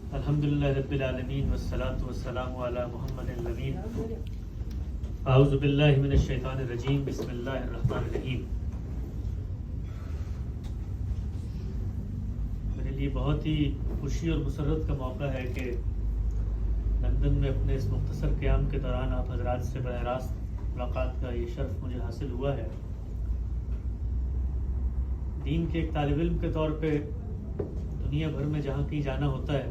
الحمدللہ رب العالمین والصلاة والسلام علی محمد الامین اعوذ باللہ من الشیطان الرجیم بسم اللہ الرحمن الرحیم۔ میرے لیے بہت ہی خوشی اور مسرت کا موقع ہے کہ لندن میں اپنے اس مختصر قیام کے دوران آپ حضرات سے براہ راست ملاقات کا یہ شرف مجھے حاصل ہوا ہے۔ دین کے ایک طالب علم کے طور پہ دنیا بھر میں جہاں کہیں جانا ہوتا ہے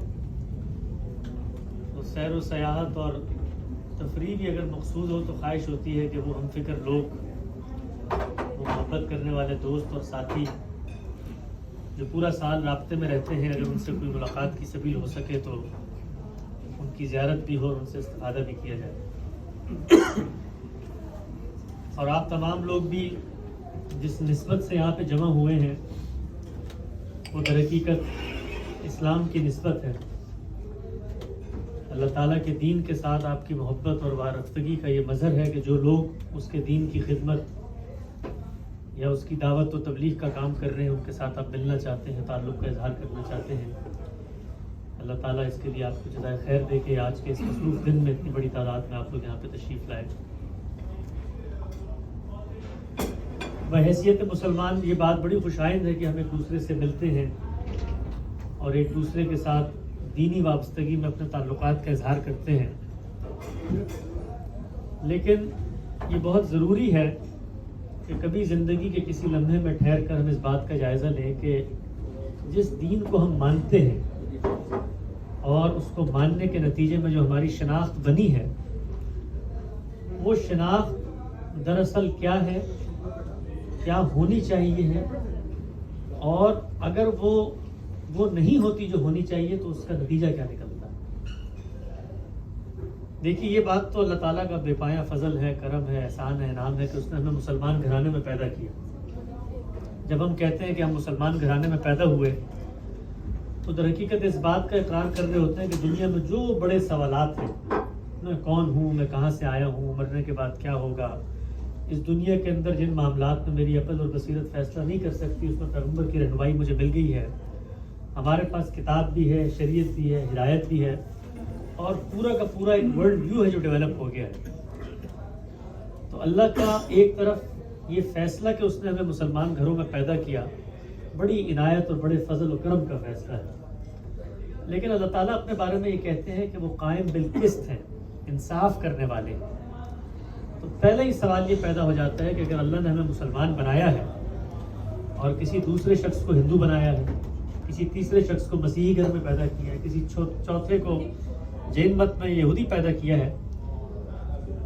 تو سیر و سیاحت اور تفریح بھی اگر مقصود ہو تو خواہش ہوتی ہے کہ وہ ہم فکر لوگ، وہ محبت کرنے والے دوست اور ساتھی جو پورا سال رابطے میں رہتے ہیں، اگر ان سے کوئی ملاقات کی سبیل ہو سکے تو ان کی زیارت بھی ہو اور ان سے استفادہ بھی کیا جائے۔ اور آپ تمام لوگ بھی جس نسبت سے یہاں پہ جمع ہوئے ہیں وہ در حقیقت اسلام کی نسبت ہے۔ اللہ تعالیٰ کے دین کے ساتھ آپ کی محبت اور وابستگی کا یہ مظہر ہے کہ جو لوگ اس کے دین کی خدمت یا اس کی دعوت و تبلیغ کا کام کر رہے ہیں ان کے ساتھ آپ ملنا چاہتے ہیں، تعلق کا اظہار کرنا چاہتے ہیں۔ اللہ تعالیٰ اس کے لیے آپ کو جزائے خیر دے کہ آج کے اس مصروف دن میں اتنی بڑی تعداد میں آپ لوگ یہاں پہ تشریف لائے۔ بحیثیت مسلمان یہ بات بڑی خوشائند ہے کہ ہم ایک دوسرے سے ملتے ہیں اور ایک دوسرے کے ساتھ دینی وابستگی میں اپنے تعلقات کا اظہار کرتے ہیں، لیکن یہ بہت ضروری ہے کہ کبھی زندگی کے کسی لمحے میں ٹھہر کر ہم اس بات کا جائزہ لیں کہ جس دین کو ہم مانتے ہیں اور اس کو ماننے کے نتیجے میں جو ہماری شناخت بنی ہے وہ شناخت دراصل کیا ہے، کیا ہونی چاہیے ہے، اور اگر وہ نہیں ہوتی جو ہونی چاہیے تو اس کا نتیجہ کیا نکلتا ہے۔ دیکھیے یہ بات تو اللہ تعالیٰ کا بے پایہ فضل ہے، کرم ہے، احسان ہے، انعام ہے کہ اس نے ہمیں مسلمان گھرانے میں پیدا کیا۔ جب ہم کہتے ہیں کہ ہم مسلمان گھرانے میں پیدا ہوئے تو در حقیقت اس بات کا اقرار کر رہے ہوتے ہیں کہ دنیا میں جو بڑے سوالات ہیں، میں کون ہوں، میں کہاں سے آیا ہوں، مرنے کے بعد کیا ہوگا، اس دنیا کے اندر جن معاملات میں میری عقل اور بصیرت فیصلہ نہیں کر سکتی اس میں پیغمبر کی رہنمائی مجھے مل گئی ہے۔ ہمارے پاس کتاب بھی ہے، شریعت بھی ہے، ہدایت بھی ہے، اور پورا کا پورا ایک ورلڈ ویو ہے جو ڈیولپ ہو گیا ہے۔ تو اللہ کا ایک طرف یہ فیصلہ کہ اس نے ہمیں مسلمان گھروں میں پیدا کیا بڑی عنایت اور بڑے فضل و کرم کا فیصلہ ہے، لیکن اللہ تعالیٰ اپنے بارے میں یہ کہتے ہیں کہ وہ قائم بالقسط ہیں، انصاف کرنے والے ہیں۔ تو پہلا ہی سوال یہ پیدا ہو جاتا ہے کہ اگر اللہ نے ہمیں مسلمان بنایا ہے اور کسی دوسرے شخص کو ہندو بنایا ہے، کسی تیسرے شخص کو مسیحی گھر میں پیدا کیا ہے، کسی چوتھے کو جین مت میں یہودی پیدا کیا ہے،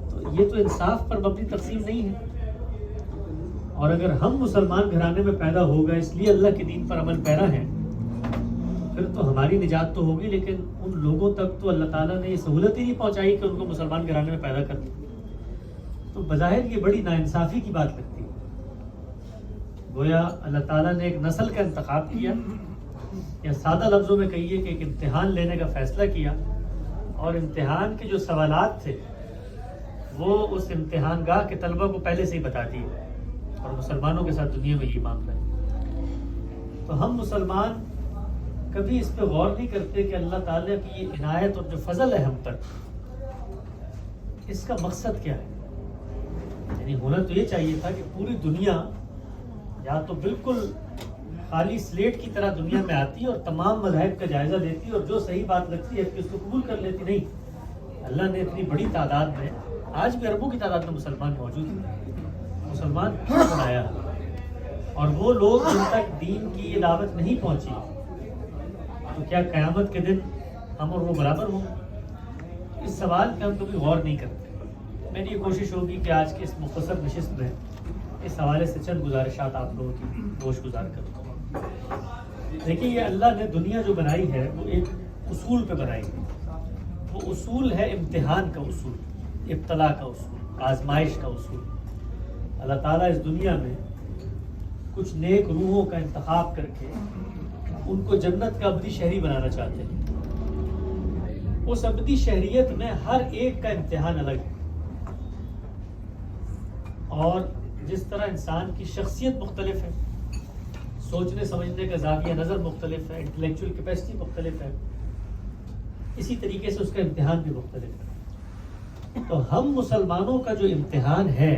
تو یہ تو انصاف پر مبنی تقسیم نہیں ہے۔ اور اگر ہم مسلمان گھرانے میں پیدا ہو گئے اس لیے اللہ کے دین پر عمل پیرا ہیں پھر تو ہماری نجات تو ہوگی، لیکن ان لوگوں تک تو اللہ تعالیٰ نے یہ سہولت ہی نہیں پہنچائی کہ ان کو مسلمان گھرانے میں پیدا کر دیں۔ تو بظاہر یہ بڑی ناانصافی کی بات لگتی ہے۔ گویا اللہ تعالیٰ نے ایک نسل کا انتخاب کیا، یا سادہ لفظوں میں کہیے کہ ایک امتحان لینے کا فیصلہ کیا، اور امتحان کے جو سوالات تھے وہ اس امتحان گاہ کے طلبہ کو پہلے سے ہی بتا دیے، اور مسلمانوں کے ساتھ دنیا میں یہ معاملہ ہے۔ تو ہم مسلمان کبھی اس پہ غور نہیں کرتے کہ اللہ تعالیٰ کی یہ عنایت اور جو فضل ہے ہم پر، اس کا مقصد کیا ہے۔ یعنی ہونا تو یہ چاہیے تھا کہ پوری دنیا یا تو بالکل خالی سلیٹ کی طرح دنیا میں آتی اور تمام مذاہب کا جائزہ لیتی اور جو صحیح بات لگتی ہے کہ اس کو قبول کر لیتی۔ نہیں، اللہ نے اتنی بڑی تعداد میں، آج بھی اربوں کی تعداد میں مسلمان موجود ہیں، مسلمان کیوں بنایا، اور وہ لوگ جن تک دین کی یہ دعوت نہیں پہنچی تو کیا قیامت کے دن ہم اور وہ برابر ہوں؟ اس سوال پہ ہم کبھی غور نہیں کرتے۔ میری یہ کوشش ہوگی کہ آج کے اس مختصر نشست میں اس حوالے سے چند گزارشات آپ لوگوں کی گوش گزار کروں۔ دیکھیے یہ اللہ نے دنیا جو بنائی ہے وہ ایک اصول پہ بنائی ہے۔ وہ اصول ہے امتحان کا اصول، ابتلا کا اصول، آزمائش کا اصول۔ اللہ تعالیٰ اس دنیا میں کچھ نیک روحوں کا انتخاب کر کے ان کو جنت کا ابدی شہری بنانا چاہتے ہیں۔ اس ابدی شہریت میں ہر ایک کا امتحان الگ ہے، اور جس طرح انسان کی شخصیت مختلف ہے، سوچنے سمجھنے کا زاویہ نظر مختلف ہے، انٹلیکچوئل کیپیسٹی مختلف ہے، اسی طریقے سے اس کا امتحان بھی مختلف ہے. تو ہم مسلمانوں کا جو امتحان ہے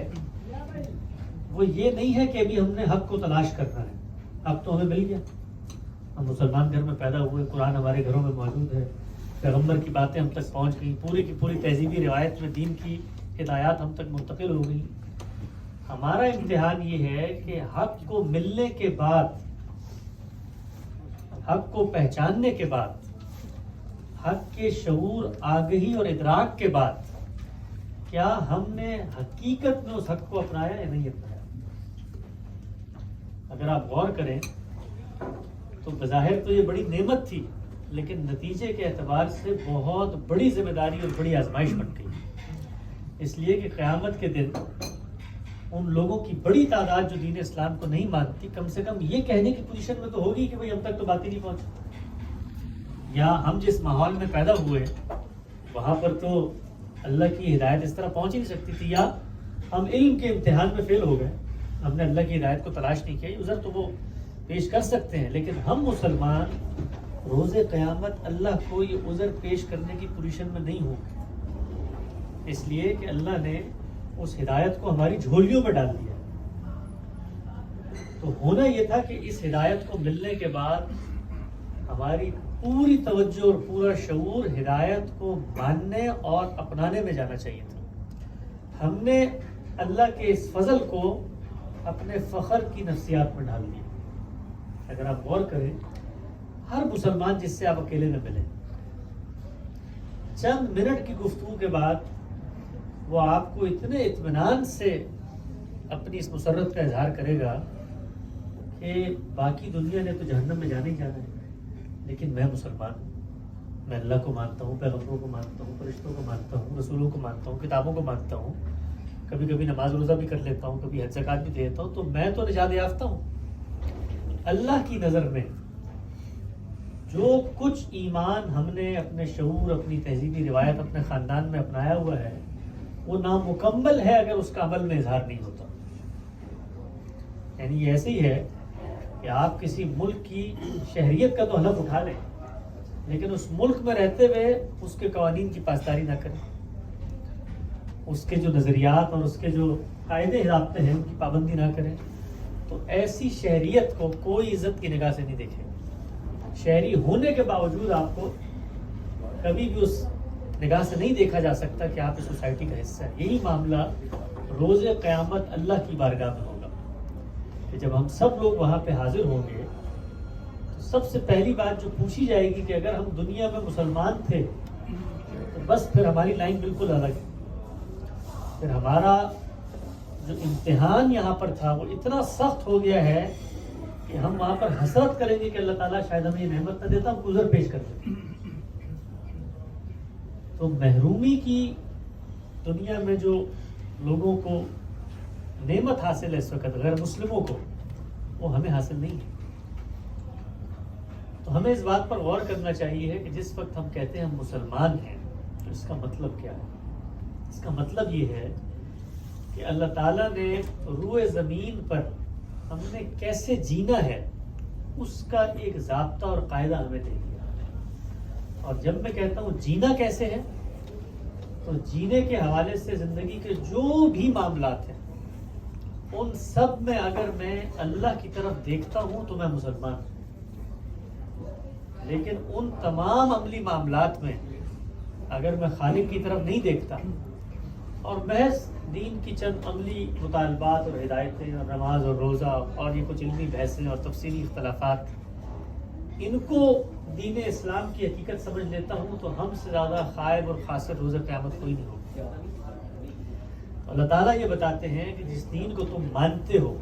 وہ یہ نہیں ہے کہ ابھی ہم نے حق کو تلاش کرنا ہے. حق تو ہمیں مل گیا, ہم مسلمان گھر میں پیدا ہوئے, قرآن ہمارے گھروں میں موجود ہے, پیغمبر کی باتیں ہم تک پہنچ گئیں, پوری کی پوری تہذیبی روایت میں دین کی ہدایات ہم تک منتقل ہو گئی. ہمارا امتحان یہ ہے کہ حق کو ملنے کے بعد, حق کو پہچاننے کے بعد, حق کے شعور, آگہی اور ادراک کے بعد کیا ہم نے حقیقت میں اس حق کو اپنایا یا نہیں اپنایا. اگر آپ غور کریں تو بظاہر تو یہ بڑی نعمت تھی, لیکن نتیجے کے اعتبار سے بہت بڑی ذمہ داری اور بڑی آزمائش بن گئی. اس لیے کہ قیامت کے دن ان لوگوں کی بڑی تعداد جو دین اسلام کو نہیں مانتی, کم سے کم یہ کہنے کی پوزیشن میں تو ہوگی کہ بھئی ہم تک تو بات ہی نہیں پہنچی, یا ہم جس ماحول میں پیدا ہوئے وہاں پر تو اللہ کی ہدایت اس طرح پہنچ ہی نہیں سکتی تھی, یا ہم علم کے امتحان میں فیل ہو گئے, ہم نے اللہ کی ہدایت کو تلاش نہیں کیا. عذر تو وہ پیش کر سکتے ہیں, لیکن ہم مسلمان روز قیامت اللہ کو یہ عذر پیش کرنے کی پوزیشن میں نہیں ہوں گے, اس لیے کہ اللہ نے اس ہدایت کو ہماری جھولیوں میں ڈال دیا. تو ہونا یہ تھا کہ اس ہدایت کو ملنے کے بعد ہماری پوری توجہ اور پورا شعور ہدایت کو ماننے اور اپنانے میں جانا چاہیے تھا. ہم نے اللہ کے اس فضل کو اپنے فخر کی نفسیات میں ڈال دیا. اگر آپ غور کریں, ہر مسلمان جس سے آپ اکیلے میں ملیں, چند منٹ کی گفتگو کے بعد وہ آپ کو اتنے اطمینان سے اپنی اس مسرت کا اظہار کرے گا کہ باقی دنیا نے تو جہنم میں جانا ہی جانا ہے, لیکن میں مسلمان ہوں, میں اللہ کو مانتا ہوں, پیغمبروں کو مانتا ہوں, فرشتوں کو مانتا ہوں, رسولوں کو مانتا ہوں, کتابوں کو مانتا ہوں, کبھی کبھی نماز روزہ بھی کر لیتا ہوں, کبھی حج زکات بھی دیتا ہوں, تو میں تو نجات یافتہ ہوں. اللہ کی نظر میں جو کچھ ایمان ہم نے اپنے شعور, اپنی تہذیبی روایت, اپنے خاندان میں اپنایا ہوا ہے وہ نامکمل ہے اگر اس کا عمل میں اظہار نہیں ہوتا. یعنی یہ ایسے ہی ہے کہ آپ کسی ملک کی شہریت کا تو حلف اٹھا لیں, لیکن اس ملک میں رہتے ہوئے اس کے قوانین کی پاسداری نہ کریں, اس کے جو نظریات اور اس کے جو قاعدے ضابطے ہیں ان کی پابندی نہ کریں, تو ایسی شہریت کو کوئی عزت کی نگاہ سے نہیں دیکھے. شہری ہونے کے باوجود آپ کو کبھی بھی اس نگاہ سے نہیں دیکھا جا سکتا کہ آپ اس سوسائٹی کا حصہ ہیں. یہی معاملہ روز قیامت اللہ کی بارگاہ میں ہوگا کہ جب ہم سب لوگ وہاں پہ حاضر ہوں گے تو سب سے پہلی بات جو پوچھی جائے گی کہ اگر ہم دنیا میں مسلمان تھے تو بس پھر ہماری لائن بالکل الگ ہے. پھر ہمارا جو امتحان یہاں پر تھا وہ اتنا سخت ہو گیا ہے کہ ہم وہاں پر حسرت کریں گے کہ اللہ تعالیٰ شاید ہمیں یہ نعمت نہ دیتا, ہم عذر پیش کر دیتے. تو محرومی کی دنیا میں جو لوگوں کو نعمت حاصل ہے اس وقت غیر مسلموں کو, وہ ہمیں حاصل نہیں ہے. تو ہمیں اس بات پر غور کرنا چاہیے کہ جس وقت ہم کہتے ہیں ہم مسلمان ہیں تو اس کا مطلب کیا ہے. اس کا مطلب یہ ہے کہ اللہ تعالیٰ نے روئے زمین پر ہم نے کیسے جینا ہے اس کا ایک ضابطہ اور قاعدہ ہمیں دے دیا. اور جب میں کہتا ہوں جینا کیسے ہے, تو جینے کے حوالے سے زندگی کے جو بھی معاملات ہیں ان سب میں اگر میں اللہ کی طرف دیکھتا ہوں تو میں مسلمان ہوں, لیکن ان تمام عملی معاملات میں اگر میں خالق کی طرف نہیں دیکھتا اور محض دین کی چند عملی مطالبات اور ہدایتیں اور نماز اور روزہ اور یہ کچھ علمی بحثیں اور تفصیلی اختلافات ان کو دین اسلام کی حقیقت سمجھ لیتا ہوں, تو ہم سے زیادہ خائب اور خاسر روز قیامت کوئی نہیں ہوگا. اللہ تعالیٰ یہ بتاتے ہیں کہ جس دین کو تم مانتے ہو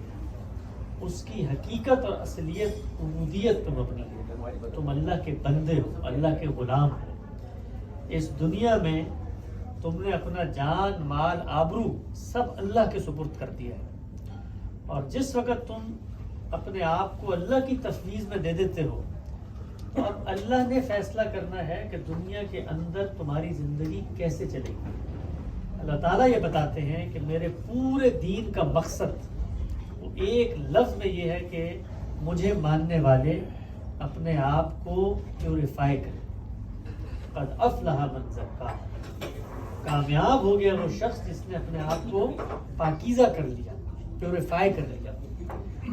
اس کی حقیقت اور اصلیت عبودیت پہ مبنی ہے. تم اللہ کے بندے ہو, اللہ کے غلام ہو. اس دنیا میں تم نے اپنا جان, مال, آبرو سب اللہ کے سپرد کر دیا ہے, اور جس وقت تم اپنے آپ کو اللہ کی تفویض میں دے دیتے ہو تو اب اللہ نے فیصلہ کرنا ہے کہ دنیا کے اندر تمہاری زندگی کیسے چلے گی. اللہ تعالیٰ یہ بتاتے ہیں کہ میرے پورے دین کا مقصد وہ ایک لفظ میں یہ ہے کہ مجھے ماننے والے اپنے آپ کو پیوریفائی کریں, قد افلح من زکاہا، کامیاب ہو گیا وہ شخص جس نے اپنے آپ کو پاکیزہ کر لیا، پیوریفائی کر لیا۔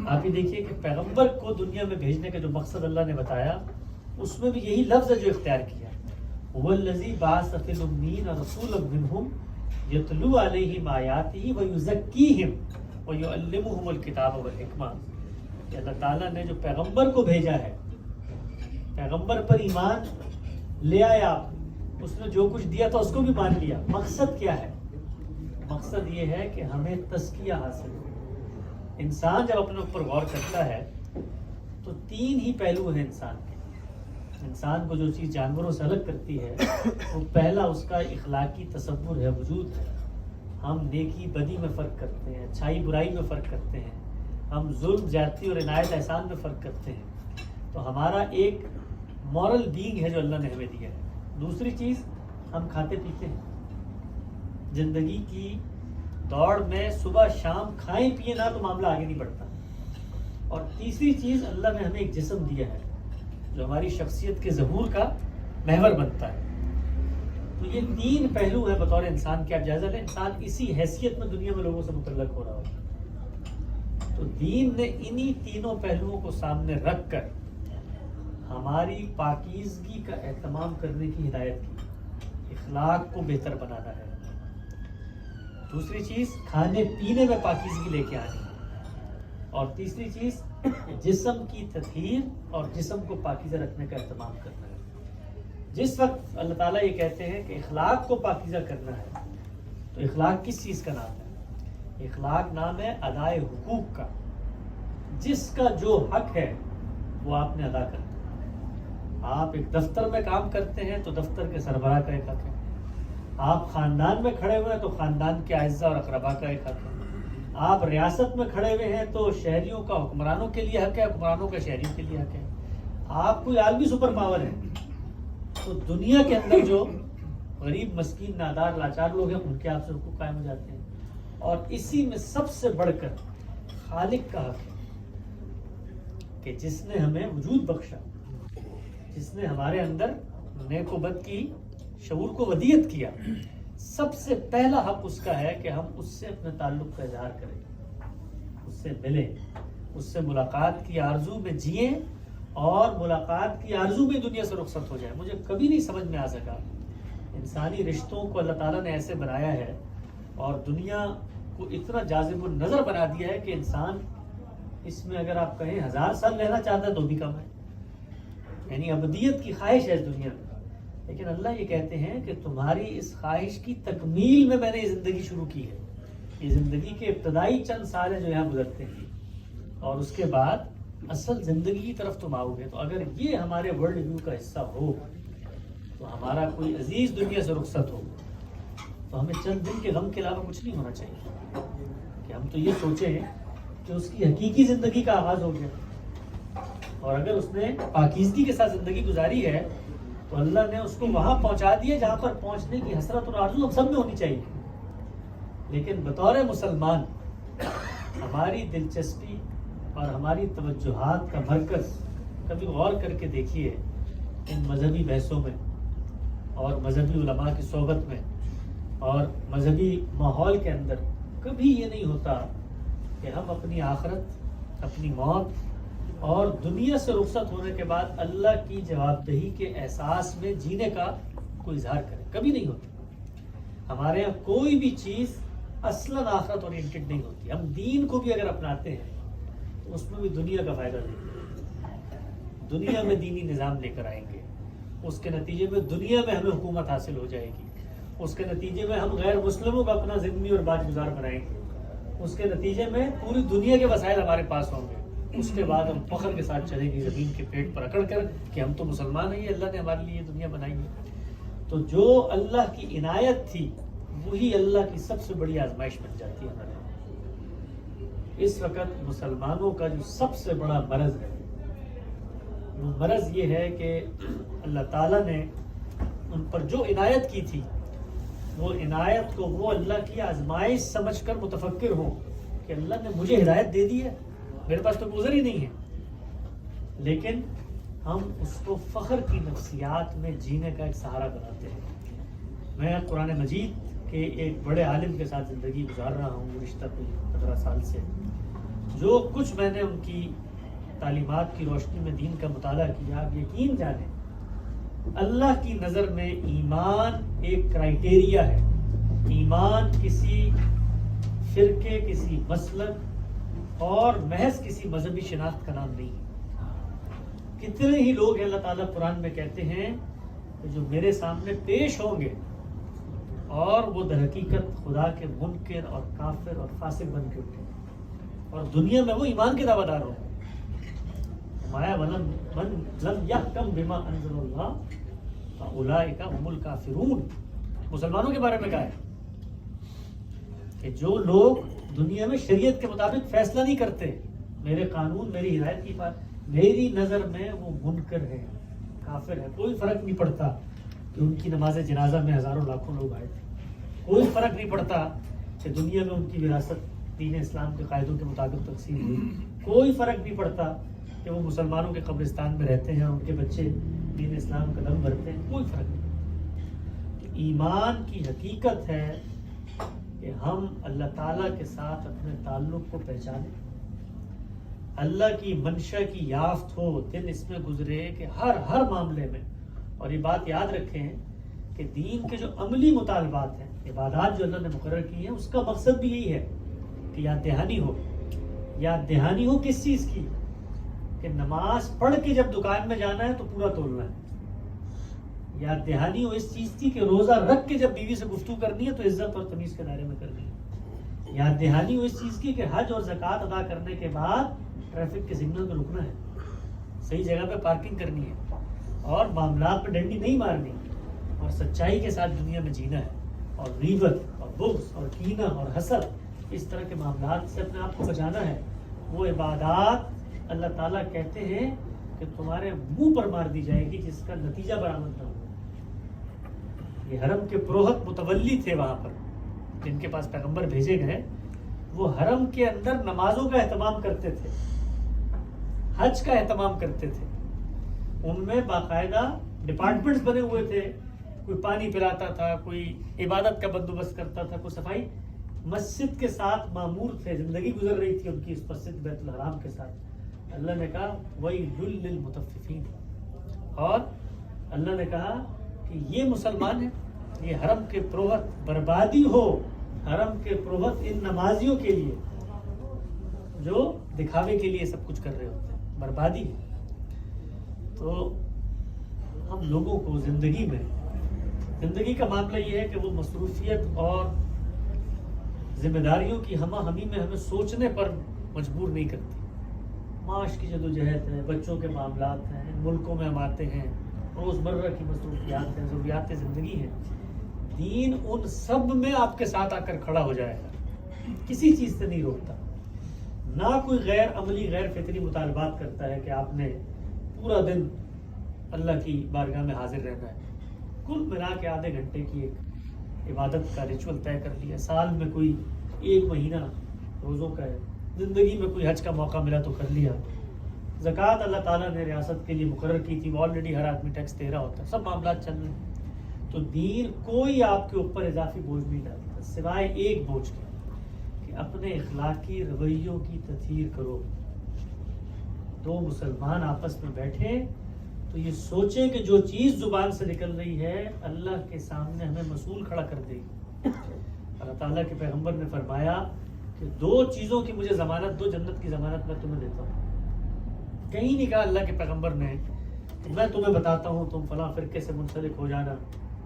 آپ یہ دیکھیے کہ پیغمبر کو دنیا میں بھیجنے کا جو مقصد اللہ نے بتایا، اس میں بھی یہی لفظ ہے جو اختیار کیا، هو الذی بعث فی الامین رسولا منہم یتلو علیہم آیاتہ ویزکیہم ویعلمہم الکتاب والحکمہ، کہ اللہ تعالیٰ نے جو پیغمبر کو بھیجا ہے، پیغمبر پر ایمان لے آیا، اس نے جو کچھ دیا تھا اس کو بھی مان لیا۔ مقصد کیا ہے؟ مقصد یہ ہے کہ ہمیں تزکیہ حاصل ہو۔ انسان جب اپنے اوپر غور کرتا ہے تو تین ہی پہلو ہیں انسان کے۔ انسان کو جو چیز جانوروں سے الگ کرتی ہے وہ پہلا اس کا اخلاقی تصور ہے، وجود ہے۔ ہم نیکی بدی میں فرق کرتے ہیں، اچھائی برائی میں فرق کرتے ہیں، ہم ظلم زیادتی اور عنایت احسان میں فرق کرتے ہیں۔ تو ہمارا ایک مورل بینگ ہے جو اللہ نے ہمیں دیا ہے۔ دوسری چیز، ہم کھاتے پیتے ہیں، زندگی کی دوڑ میں صبح شام کھائیں پیے نہ تو معاملہ آگے نہیں بڑھتا۔ اور تیسری چیز، اللہ نے ہمیں ایک جسم دیا ہے جو ہماری شخصیت کے ظہور کا محور بنتا ہے۔ تو یہ تین پہلو ہیں بطور انسان کے۔ آپ جائزہ لیں، انسان اسی حیثیت میں دنیا میں لوگوں سے متعلق ہو رہا ہوتا۔ تو دین نے انہی تینوں پہلوؤں کو سامنے رکھ کر ہماری پاکیزگی کا اہتمام کرنے کی ہدایت کی، اخلاق کو بہتر بنانا ہے۔ دوسری چیز، کھانے پینے میں پاکیزگی لے کے آنی ہے۔ اور تیسری چیز، جسم کی تطہیر اور جسم کو پاکیزہ رکھنے کا اہتمام کرنا ہے۔ جس وقت اللہ تعالیٰ یہ کہتے ہیں کہ اخلاق کو پاکیزہ کرنا ہے، تو اخلاق کس چیز کا نام ہے؟ اخلاق نام ہے ادائے حقوق کا۔ جس کا جو حق ہے وہ آپ نے ادا کرنا ہے۔ آپ ایک دفتر میں کام کرتے ہیں تو دفتر کے سربراہ کا ایک حق ہے۔ آپ خاندان میں کھڑے ہوئے ہیں تو خاندان کے اعزاء اور اقربا کا ایک حق ہے۔ آپ ریاست میں کھڑے ہوئے ہیں تو شہریوں کا حکمرانوں کے لیے حق ہے، حکمرانوں کا شہریوں کے لیے حق ہے۔ آپ کوئی عالمی سپر پاور ہے تو دنیا کے اندر جو غریب مسکین نادار لاچار لوگ ہیں ان کے آپ سے حقوق قائم ہو جاتے ہیں۔ اور اسی میں سب سے بڑھ کر خالق کا حق ہے کہ جس نے ہمیں وجود بخشا، جس نے ہمارے اندر نیک و بد کی شعور کو ودیت کیا، سب سے پہلا حق اس کا ہے کہ ہم اس سے اپنے تعلق کا اظہار کریں، اس سے ملیں، اس سے ملاقات کی آرزو میں جئیں اور ملاقات کی آرزو میں دنیا سے رخصت ہو جائے۔ مجھے کبھی نہیں سمجھ میں آ سکا، انسانی رشتوں کو اللہ تعالیٰ نے ایسے بنایا ہے اور دنیا کو اتنا جاذب النظر بنا دیا ہے کہ انسان اس میں اگر آپ کہیں 1000 سال رہنا چاہتا ہے تو بھی کم ہے، یعنی ابدیت کی خواہش ہے اس دنیا میں۔ لیکن اللہ یہ کہتے ہیں کہ تمہاری اس خواہش کی تکمیل میں نے یہ زندگی شروع کی ہے۔ یہ زندگی کے ابتدائی چند سال ہیں جو یہاں گزرتے ہیں، اور اس کے بعد اصل زندگی کی طرف تم آؤ گے۔ تو اگر یہ ہمارے ورلڈ ویو کا حصہ ہو تو ہمارا کوئی عزیز دنیا سے رخصت ہو تو ہمیں چند دن کے غم کے علاوہ کچھ نہیں ہونا چاہیے، کہ ہم تو یہ سوچیں کہ اس کی حقیقی زندگی کا آغاز ہو گیا، اور اگر اس نے پاکیزگی کے ساتھ زندگی گزاری ہے تو اللہ نے اس کو وہاں پہنچا دیا جہاں پر پہنچنے کی حسرت اور آرزو ہم سب میں ہونی چاہیے۔ لیکن بطور مسلمان ہماری دلچسپی اور ہماری توجہات کا مرکز، کبھی غور کر کے دیکھیے ان مذہبی بحثوں میں اور مذہبی علماء کی صحبت میں اور مذہبی ماحول کے اندر کبھی یہ نہیں ہوتا کہ ہم اپنی آخرت، اپنی موت اور دنیا سے رخصت ہونے کے بعد اللہ کی جواب دہی کے احساس میں جینے کا کوئی اظہار کریں۔ کبھی نہیں ہوتا۔ ہمارے یہاں کوئی بھی چیز اصلاً آخرت اورینٹڈ نہیں ہوتی۔ ہم دین کو بھی اگر اپناتے ہیں تو اس میں بھی دنیا کا فائدہ نہیں، دنیا میں دینی نظام لے کر آئیں گے، اس کے نتیجے میں دنیا میں ہمیں حکومت حاصل ہو جائے گی، اس کے نتیجے میں ہم غیر مسلموں کو اپنا ذمہ اور باج گزار بنائیں گے، اس کے نتیجے میں پوری دنیا کے وسائل ہمارے پاس ہوں گے، اس کے بعد ہم فخر کے ساتھ چلیں گے زمین کے پیٹ پر اکڑ کر کہ ہم تو مسلمان ہیں، یہ اللہ نے ہمارے لیے دنیا بنائی ہے۔ تو جو اللہ کی عنایت تھی وہی اللہ کی سب سے بڑی آزمائش بن جاتی ہے ہمارے۔ اس وقت مسلمانوں کا جو سب سے بڑا مرض ہے وہ مرض یہ ہے کہ اللہ تعالیٰ نے ان پر جو عنایت کی تھی وہ عنایت کو وہ اللہ کی آزمائش سمجھ کر متفکر ہوں کہ اللہ نے مجھے ہدایت دے دی ہے، میرے پاس تو گزر ہی نہیں ہے، لیکن ہم اس کو فخر کی نفسیات میں جینے کا ایک سہارا بناتے ہیں. میں قرآن مجید کے ایک بڑے عالم کے ساتھ زندگی گزار رہا ہوں گزشتہ 15 سال سے. جو کچھ میں نے ان کی تعلیمات کی روشنی میں دین کا مطالعہ کیا، آپ یقین جانیں اللہ کی نظر میں ایمان ایک کرائیٹیریا ہے. ایمان کسی فرقے، کسی مسلک اور محض کسی مذہبی شناخت کا نام نہیں ہے. کتنے ہی لوگ ہیں اللہ تعالیٰ قرآن میں کہتے ہیں کہ جو میرے سامنے پیش ہوں گے اور وہ در حقیقت خدا کے منکر اور کافر اور فاسق بن کے اٹھے، اور دنیا میں وہ ایمان کے دعویٰ دار ہوں. مایا من لم یحکم بما انزل اللہ فاولئک هم الکافرون. مسلمانوں کے بارے میں کہا ہے کہ جو لوگ دنیا میں شریعت کے مطابق فیصلہ نہیں کرتے، میرے قانون میری ہدایت کی بات، میری نظر میں وہ منکر ہے، کافر ہے. کوئی فرق نہیں پڑتا کہ ان کی نماز جنازہ میں ہزاروں لاکھوں لوگ آئے تھے، کوئی فرق نہیں پڑتا کہ دنیا میں ان کی وراثت دین اسلام کے قاعدوں کے مطابق تقسیم ہوئی، کوئی فرق نہیں پڑتا کہ وہ مسلمانوں کے قبرستان میں رہتے ہیں، ان کے بچے دین اسلام کا دم بھرتے ہیں، کوئی فرق نہیں. کہ ایمان کی حقیقت ہے کہ ہم اللہ تعالیٰ کے ساتھ اپنے تعلق کو پہچانیں، اللہ کی منشا کی یافت ہو، دن اس میں گزرے کہ ہر معاملے میں. اور یہ بات یاد رکھیں کہ دین کے جو عملی مطالبات ہیں، عبادات جو اللہ نے مقرر کی ہیں، اس کا مقصد بھی یہی ہے کہ یاد دہانی ہو. یاد دہانی ہو کس چیز کی؟ کہ نماز پڑھ کے جب دکان میں جانا ہے تو پورا تولنا ہے. یاد دہانی ہو اس چیز کی کہ روزہ رکھ کے جب بیوی سے گفتگو کرنی ہے تو عزت اور تمیز کے دائرے میں کرنی ہے. یاد دہانی ہو اس چیز کی کہ حج اور زکوٰۃ ادا کرنے کے بعد ٹریفک کے سگنل پہ رکنا ہے، صحیح جگہ پہ پارکنگ کرنی ہے، اور معاملات پہ ڈنڈی نہیں مارنی، اور سچائی کے ساتھ دنیا میں جینا ہے، اور غیبت اور بغض اور کینہ اور حسد، اس طرح کے معاملات سے اپنے آپ کو بچانا ہے. وہ عبادات اللہ تعالیٰ کہتے ہیں کہ تمہارے منہ پر مار دی جائے گی جس کا نتیجہ برآمد نہ ہو. یہ حرم کے پروہت متولی تھے وہاں پر جن کے پاس پیغمبر بھیجے گئے، وہ حرم کے اندر نمازوں کا اہتمام کرتے تھے، حج کا اہتمام کرتے تھے. ان میں باقاعدہ ڈپارٹمنٹس بنے ہوئے تھے، کوئی پانی پلاتا تھا، کوئی عبادت کا بندوبست کرتا تھا، کوئی صفائی. مسجد کے ساتھ معمور تھے، زندگی گزر رہی تھی ان کی اس مسجد بیت الحرام کے ساتھ. اللہ نے کہا وَيْلٌ لِّلْمُطَفِّفِينَ، اور اللہ نے کہا کہ یہ مسلمان ہیں، یہ حرم کے پروہت، بربادی ہو حرم کے پروہت ان نمازیوں کے لیے جو دکھاوے کے لیے سب کچھ کر رہے ہوتے ہیں، بربادی ہے. تو ہم لوگوں کو زندگی کا معاملہ یہ ہے کہ وہ مصروفیت اور ذمہ داریوں کی ہمہ ہمی میں ہمیں سوچنے پر مجبور نہیں کرتی. معاش کی جدوجہد ہے، بچوں کے معاملات ہیں، ملکوں میں ہم آتے ہیں، روزمرہ کی مصروفیات ہیں، ضروریات زندگی ہیں. دین ان سب میں آپ کے ساتھ آ کر کھڑا ہو جائے گا، کسی چیز سے نہیں روکتا. نہ کوئی غیر عملی غیر فطری مطالبات کرتا ہے کہ آپ نے پورا دن اللہ کی بارگاہ میں حاضر رہنا ہے. کل ملا کے آدھے گھنٹے کی ایک عبادت کا ریچول طے کر لیا، سال میں کوئی 1 مہینہ روزوں کا ہے، زندگی میں کوئی حج کا موقع ملا تو کر لیا. زکوٰۃ اللہ تعالیٰ نے ریاست کے لیے مقرر کی تھی، وہ آلریڈی ہر آدمی ٹیکس دے رہا ہوتا ہے، سب معاملات چل رہے ہیں. تو دین کوئی آپ کے اوپر اضافی بوجھ نہیں ڈالتا سوائے ایک بوجھ کے کہ اپنے اخلاقی رویوں کی تطہیر کرو. دو مسلمان آپس میں بیٹھے تو یہ سوچیں کہ جو چیز زبان سے نکل رہی ہے اللہ کے سامنے ہمیں مسئول کھڑا کر دے گی. اللہ تعالیٰ کے پیغمبر نے فرمایا کہ 2 چیزوں کی مجھے ضمانت دو، جنت کی ضمانت میں تمہیں دیتا ہوں. کہیں نہیں کہا اللہ کے پیغمبر نے کہ میں تمہیں بتاتا ہوں تم فلاں فرقے سے منسلک ہو جانا،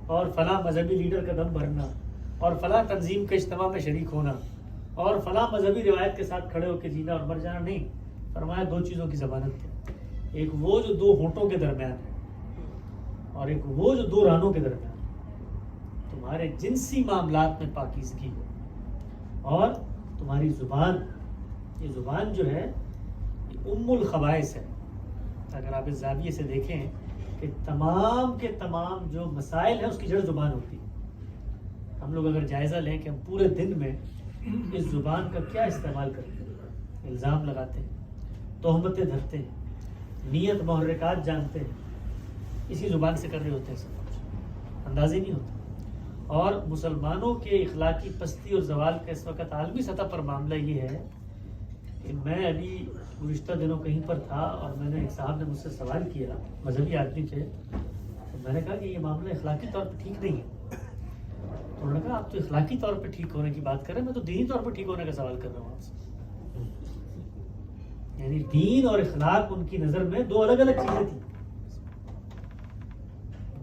اور فلاں مذہبی لیڈر کا دم بھرنا، اور فلاں تنظیم کے اجتماع میں شریک ہونا، اور فلاں مذہبی روایت کے ساتھ کھڑے ہو کے جینا اور مر جانا. نہیں، فرمایا 2 چیزوں کی ضمانت ہے. ایک وہ جو 2 ہونٹوں کے درمیان ہے، اور ایک وہ جو 2 رانوں کے درمیان. تمہارے جنسی معاملات میں پاکیزگی ہو، اور تمہاری زبان، یہ زبان جو ہے یہ ام الخبائث ہے. اگر آپ اس زاویے سے دیکھیں کہ تمام کے تمام جو مسائل ہیں اس کی جڑ زبان ہوتی ہے. ہم لوگ اگر جائزہ لیں کہ ہم پورے دن میں اس زبان کا کیا استعمال کرتے ہیں، الزام لگاتے ہیں، تہمتیں دھرتے ہیں، نیت محرکات جانتے ہیں، اسی زبان سے کر رہے ہوتے ہیں سب کچھ، اندازے نہیں ہوتا۔ اور مسلمانوں کے اخلاقی پستی اور زوال کا اس وقت عالمی سطح پر معاملہ یہ ہے کہ میں ابھی گزشتہ دنوں کہیں پر تھا اور میں نے ایک صاحب نے مجھ سے سوال کیا، مذہبی آدمی تھے، تو میں نے کہا کہ یہ معاملہ اخلاقی طور پہ ٹھیک نہیں ہے۔ تو انہوں نے کہا آپ تو اخلاقی طور پہ ٹھیک ہونے کی بات کر رہے ہیں، میں تو دینی طور پہ ٹھیک ہونے کا سوال کر رہا ہوں آپ سے۔ یعنی دین اور اخلاق ان کی نظر میں دو الگ الگ چیزیں تھیں۔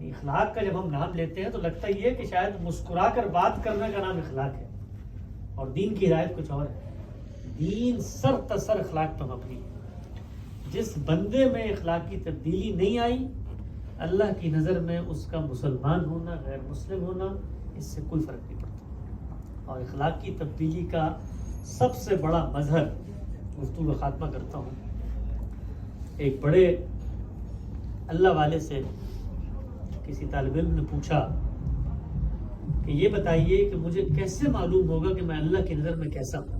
اخلاق کا جب ہم نام لیتے ہیں تو لگتا یہ ہے کہ شاید مسکرا کر بات کرنے کا نام اخلاق ہے، اور دین کی ہدایت کچھ اور ہے۔ دین سر تسر اخلاق پر مبنی ہے۔ جس بندے میں اخلاقی تبدیلی نہیں آئی، اللہ کی نظر میں اس کا مسلمان ہونا غیر مسلم ہونا اس سے کوئی فرق نہیں پڑتا۔ اور اخلاق کی تبدیلی کا سب سے بڑا مظہر، گفتگو کا خاتمہ کرتا ہوں، ایک بڑے اللہ والے سے کسی طالب علم نے پوچھا کہ یہ بتائیے کہ مجھے کیسے معلوم ہوگا کہ میں اللہ کی نظر میں کیسا ہوں۔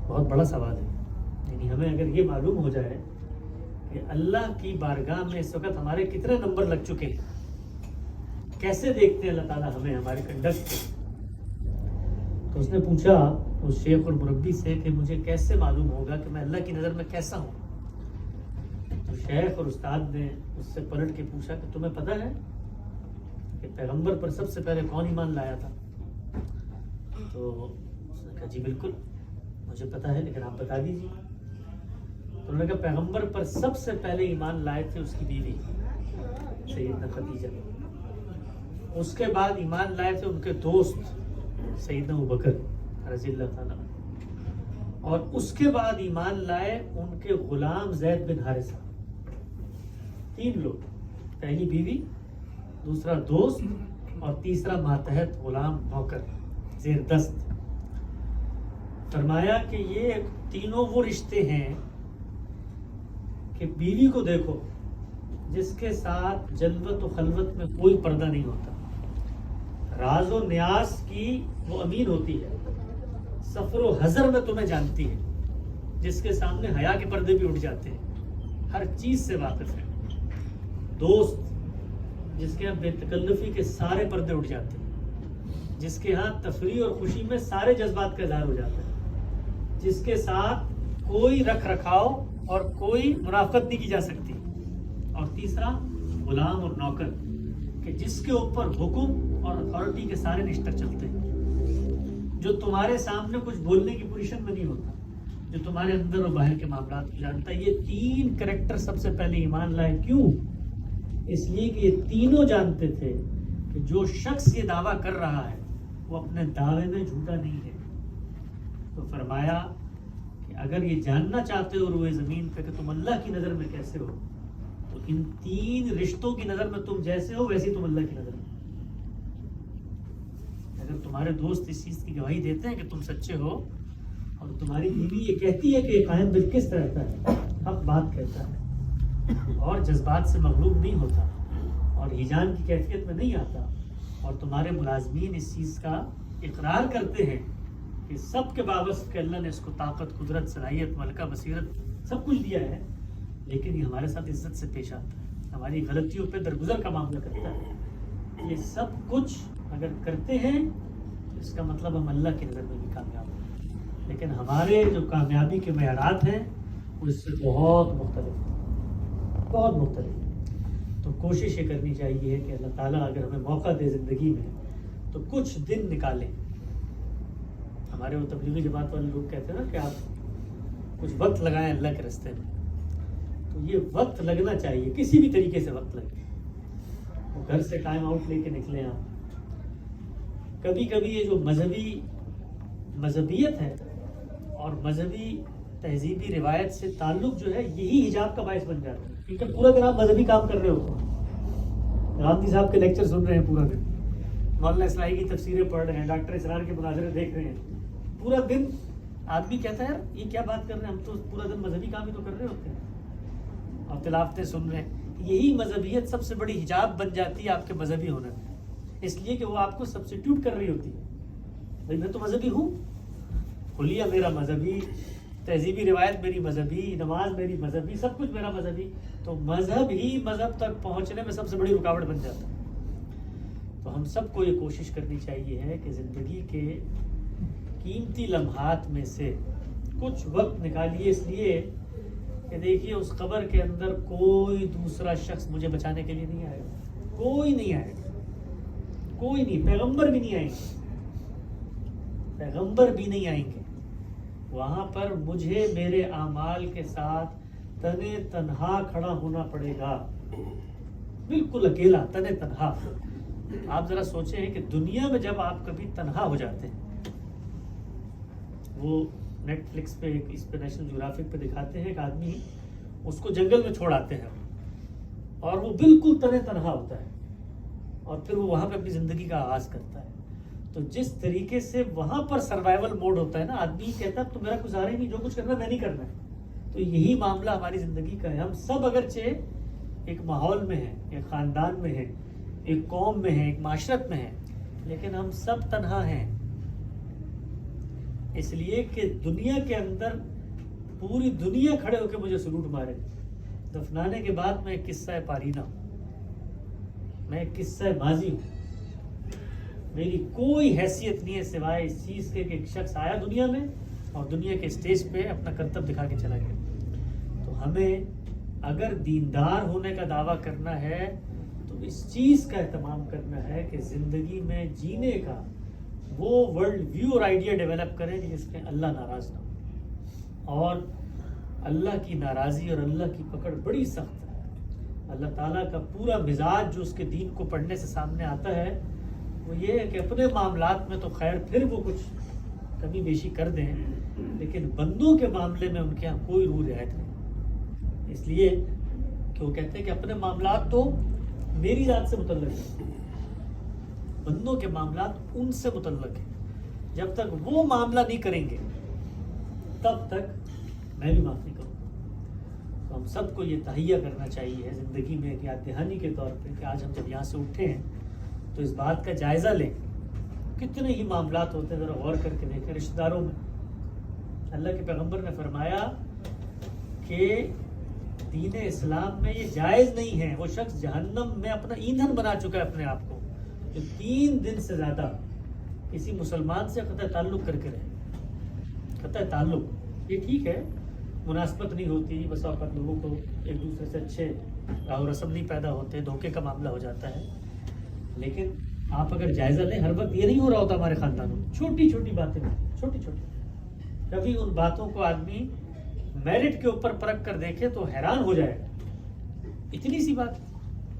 بہت بڑا سوال ہے۔ یعنی ہمیں اگر یہ معلوم ہو جائے کہ اللہ کی بارگاہ میں اس وقت ہمارے کتنے نمبر لگ چکے ہیں، کیسے دیکھتے ہیں اللہ تعالیٰ ہمیں، ہمارے کنڈکٹ کو، تو اس نے پوچھا اس شیخ اور مربی سے کہ مجھے کیسے معلوم ہوگا کہ میں اللہ کی نظر میں کیسا ہوں۔ تو شیخ اور استاد نے اس سے پلٹ کے پوچھا کہ تمہیں پتہ ہے کہ پیغمبر پر سب سے پہلے کون ایمان لایا تھا؟ تو اس نے کہا جی بالکل مجھے پتہ ہے، لیکن آپ بتا دیجیے۔ تو انہوں نے کہا پیغمبر پر سب سے پہلے ایمان لائے تھے اس کی بیوی سیدنا خدیجہ، اس کے بعد ایمان لائے تھے ان کے دوست سیدنا ابوبکر رضی اللہ تعالیٰ، اور اس کے بعد ایمان لائے ان کے غلام زید بن حارثہ۔ تین لوگ، پہلی بیوی، دوسرا دوست، اور تیسرا ماتحت غلام نوکر زیر دست۔ فرمایا کہ یہ تینوں وہ رشتے ہیں کہ بیوی کو دیکھو جس کے ساتھ جلوت و خلوت میں کوئی پردہ نہیں ہوتا، راز و نیاز کی وہ امین ہوتی ہے، سفر و حضر میں تمہیں جانتی ہے، جس کے سامنے حیا کے پردے بھی اٹھ جاتے ہیں، ہر چیز سے واقف ہے۔ دوست جس کے ہاں بے تکلفی کے سارے پردے اٹھ جاتے ہیں، جس کے ہاں تفریح اور خوشی میں سارے جذبات کا اظہار ہو جاتا ہے، جس کے ساتھ کوئی رکھ رکھاؤ اور کوئی منافقت نہیں کی جا سکتی۔ اور تیسرا غلام اور نوکر کہ جس کے اوپر حکم اور اتھارٹی کے سارے رشتہ چلتے ہیں، جو تمہارے سامنے کچھ بولنے کی پوزیشن میں نہیں ہوتا، جو تمہارے اندر اور باہر کے معاملات کو جانتا ہے۔ یہ تین کریکٹر سب سے پہلے ایمان لائے۔ کیوں؟ اس لیے کہ یہ تینوں جانتے تھے کہ جو شخص یہ دعویٰ کر رہا ہے وہ اپنے دعوے میں جھوٹا نہیں ہے۔ تو فرمایا کہ اگر یہ جاننا چاہتے ہو روئے زمین پہ کہ تم اللہ کی نظر میں کیسے ہو، تو ان تین رشتوں کی نظر میں تم جیسے ہو ویسے تم اللہ کی نظر میں۔ اگر تمہارے دوست اس چیز کی گواہی دیتے ہیں کہ تم سچے ہو، اور تمہاری بیوی یہ کہتی ہے کہ قائم بالقسط رہتا ہے، حق بات کہتا ہے، اور جذبات سے مغلوب نہیں ہوتا، اور ہیجان کی کیفیت میں نہیں آتا، اور تمہارے ملازمین اس چیز کا اقرار کرتے ہیں کہ سب کے باوجود کہ اللہ نے اس کو طاقت، قدرت، صلاحیت، ملکہ، بصیرت سب کچھ دیا ہے، لیکن یہ ہمارے ساتھ عزت سے پیش آتا ہے، ہماری غلطیوں پہ درگزر کا معاملہ کرتا ہے، یہ سب کچھ اگر کرتے ہیں تو اس کا مطلب ہم اللہ کی نظر میں بھی کامیاب ہیں۔ لیکن ہمارے جو کامیابی کے معیارات ہیں وہ اس سے بہت مختلف ہیں، بہت مختلف ہیں۔ تو کوشش یہ کرنی چاہیے کہ اللہ تعالیٰ اگر ہمیں موقع دے زندگی میں تو کچھ دن نکالیں۔ ہمارے وہ تبلیغی جماعت والے لوگ کہتے ہیں نا کہ آپ کچھ وقت لگائیں اللہ کے راستے میں، تو یہ وقت لگنا چاہیے، کسی بھی طریقے سے وقت لگے۔ وہ گھر سے ٹائم آؤٹ لے کے نکلیں آپ۔ کبھی کبھی یہ جو مذہبیت ہے اور مذہبی تہذیبی روایت سے تعلق جو ہے، یہی حجاب کا باعث بن جاتا ہے، کیونکہ پورا دن آپ مذہبی کام کر رہے ہوتے ہیں، گاندھی صاحب کے لیکچر سن رہے ہیں پورا دن، مولانا اصلاحی کی تفسیریں پڑھ رہے ہیں، ڈاکٹر اسرار کے مناظرے دیکھ رہے ہیں، پورا دن آدمی کہتا ہے یار یہ کیا بات کر رہے ہیں، ہم تو پورا دن مذہبی کام ہی تو کر رہے ہوتے ہیں، اور تلاوتیں سن رہے ہیں۔ یہی مذہبیت سب سے بڑی حجاب بن جاتی ہے آپ کے مذہبی ہونے میں، اس لیے کہ وہ آپ کو سبسٹیوٹ کر رہی ہوتی ہے۔ بھائی میں تو مذہبی ہوں، کھلیا میرا مذہبی تہذیبی روایت میری مذہبی، نماز میری مذہبی، سب کچھ میرا مذہبی، تو مذہب ہی مذہب تک پہنچنے میں سب سے بڑی رکاوٹ بن جاتا ہے۔ تو ہم سب کو یہ کوشش کرنی چاہیے ہے کہ زندگی کے قیمتی لمحات میں سے کچھ وقت نکالیے، اس لیے کہ دیکھیے اس قبر کے اندر کوئی دوسرا شخص مجھے بچانے کے لیے نہیں آئے گا، کوئی نہیں آئے گا، کوئی نہیں، پیغمبر بھی نہیں آئیں گے، پیغمبر بھی نہیں آئیں گے۔ وہاں پر مجھے میرے اعمال کے ساتھ تنے تنہا کھڑا ہونا پڑے گا، بالکل اکیلا، تنے تنہا۔ آپ ذرا سوچیں کہ دنیا میں جب آپ کبھی تنہا ہو جاتے ہیں، وہ نیٹ فلکس پہ اس پہ نیشنل جیوگرافک پہ دکھاتے ہیں کہ آدمی اس کو جنگل میں چھوڑ آتے ہیں اور وہ بالکل تنے تنہا ہوتا ہے، اور پھر وہ وہاں پہ اپنی زندگی کا آغاز کرتا ہے۔ تو جس طریقے سے وہاں پر سروائیول موڈ ہوتا ہے نا، آدمی کہتا ہے تو میرا گزارا ہی نہیں، جو کچھ کرنا ہے میں نہیں کرنا ہے۔ تو یہی معاملہ ہماری زندگی کا ہے۔ ہم سب اگرچہ ایک ماحول میں ہیں، ایک خاندان میں ہیں، ایک قوم میں ہیں، ایک معاشرت میں ہیں، لیکن ہم سب تنہا ہیں، اس لیے کہ دنیا کے اندر پوری دنیا کھڑے ہو کے مجھے سلوٹ مارے، دفنانے کے بعد میں ایک قصہ پارینہ ہوں، میں ایک قصہ ماضی ہوں، میری کوئی حیثیت نہیں ہے سوائے اس چیز کے کہ ایک شخص آیا دنیا میں اور دنیا کے اسٹیج پہ اپنا کرتب دکھا کے چلا گیا۔ تو ہمیں اگر دیندار ہونے کا دعویٰ کرنا ہے تو اس چیز کا اہتمام کرنا ہے کہ زندگی میں جینے کا وہ ورلڈ ویو اور آئیڈیا ڈیولپ کریں جس میں اللہ ناراض نہ ہو۔ اور اللہ کی ناراضی اور اللہ کی پکڑ بڑی سخت ہے۔ اللہ تعالیٰ کا پورا مزاج جو اس کے دین کو پڑھنے سے سامنے آتا ہے وہ یہ ہے کہ اپنے معاملات میں تو خیر پھر وہ کچھ کمی بیشی کر دیں، لیکن بندوں کے معاملے میں ان کے یہاں کوئی روح رعایت نہیں، اس لیے کہ وہ کہتے ہیں کہ اپنے معاملات تو میری ذات سے متعلق ہے، بندوں کے معاملات ان سے متعلق ہیں، جب تک وہ معاملہ نہیں کریں گے تب تک میں بھی معاف نہیں کروں گا۔ تو ہم سب کو یہ تہیہ کرنا چاہیے زندگی میں کہ یاد دہانی کے طور پہ کہ آج ہم جب یہاں سے اٹھے ہیں تو اس بات کا جائزہ لیں، کتنے ہی معاملات ہوتے ہیں، ذرا غور کر کے دیکھیں۔ رشتہ داروں میں اللہ کے پیغمبر نے فرمایا کہ دین اسلام میں یہ جائز نہیں ہے، وہ شخص جہنم میں اپنا ایندھن بنا چکا ہے اپنے آپ کو، جو 3 دن سے زیادہ کسی مسلمان سے قطع تعلق کر کے رہے۔ قطع تعلق یہ ٹھیک ہے، مناسبت نہیں ہوتی، بس اوقات لوگوں کو ایک دوسرے سے اچھے راہ و رسم نہیں پیدا ہوتے، دھوکے کا معاملہ ہو جاتا ہے، لیکن آپ اگر جائزہ لیں ہر وقت یہ نہیں ہو رہا ہوتا ہمارے خاندانوں میں، چھوٹی چھوٹی باتیں، چھوٹی چھوٹی، کبھی ان باتوں کو آدمی میرٹ کے اوپر پرکھ کر دیکھے تو حیران ہو جائے گا۔ اتنی سی بات،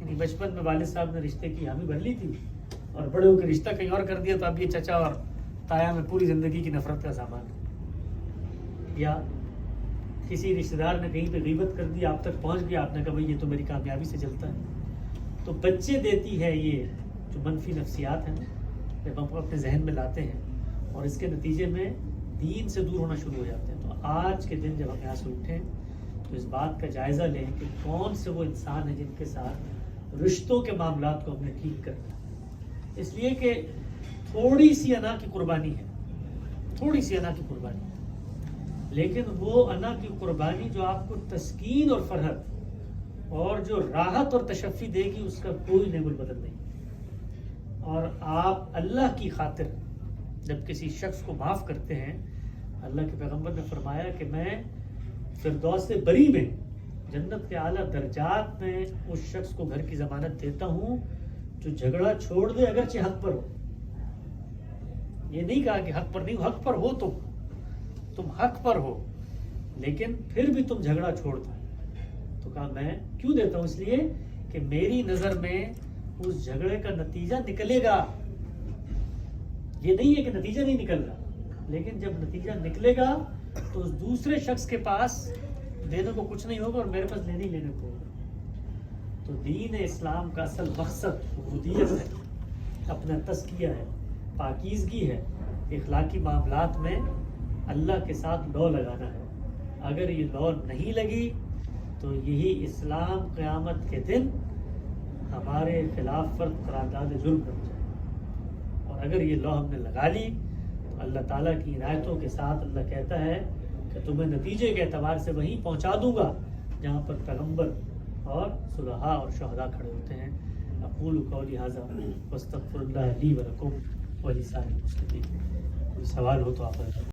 یعنی بچپن میں والد صاحب نے رشتے کی حامی بھر لی تھی اور بڑے ہو کے رشتہ کہیں اور کر دیا تو اب یہ چچا اور تایا میں پوری زندگی کی نفرت کا سامان ہے۔ یا کسی رشتہ دار نے کہیں پہ غیبت کر دی، آپ تک پہنچ گیا، آپ نے کہا بھائی یہ تو میری کامیابی سے چلتا ہے۔ تو بچے دیتی ہے یہ جو منفی نفسیات ہیں جب ہم اپنے ذہن میں لاتے ہیں، اور اس کے نتیجے میں دین سے دور ہونا شروع ہو جاتے ہیں۔ تو آج کے دن جب ہم یہاں سے اٹھیں تو اس بات کا جائزہ لیں کہ کون سے وہ انسان ہیں جن کے ساتھ رشتوں کے معاملات کو ہم نے ٹھیک کرنا ہے، اس لیے کہ تھوڑی سی انا کی قربانی ہے، تھوڑی سی انا کی قربانی ہے، لیکن وہ انا کی قربانی جو آپ کو تسکین اور فرحت اور جو راحت اور تشفی دے گی اس کا کوئی نعم البدل نہیں۔ اور آپ اللہ کی خاطر جب کسی شخص کو معاف کرتے ہیں، اللہ کے پیغمبر نے فرمایا کہ میں فردوس بری میں، جنت کے اعلیٰ درجات میں اس شخص کو گھر کی ضمانت دیتا ہوں جو جھگڑا چھوڑ دے اگرچہ حق پر ہو۔ یہ نہیں کہا کہ حق پر نہیں، حق پر ہو، تم حق پر ہو لیکن پھر بھی تم جھگڑا چھوڑ دو، تو کہا میں کیوں دیتا ہوں؟ اس لیے کہ میری نظر میں اس جھگڑے کا نتیجہ نکلے گا، یہ نہیں ہے کہ نتیجہ نہیں نکل رہا، لیکن جب نتیجہ نکلے گا تو اس دوسرے شخص کے پاس دینے کو کچھ نہیں ہوگا اور میرے پاس لینے کو ہوگا۔ تو دین اسلام کا اصل مقصد عبودیت ہے، اپنا تزکیہ ہے، پاکیزگی ہے، اخلاقی معاملات میں اللہ کے ساتھ لو لگانا ہے۔ اگر یہ لو نہیں لگی تو یہی اسلام قیامت کے دن ہمارے خلاف فرد قرارداد جرم بن جائے، اور اگر یہ لو ہم نے لگا لی تو اللہ تعالیٰ کی عنایتوں کے ساتھ اللہ کہتا ہے کہ کہ تمہیں نتیجے کے اعتبار سے وہیں پہنچا دوں گا جہاں پر پیغمبر اور صلحاء اور شہداء کھڑے ہوتے ہیں. اقول قولی ھذا واستغفر اللہ لی ولکم ولسائر المسلمین. کوئی سوال ہو تو آپ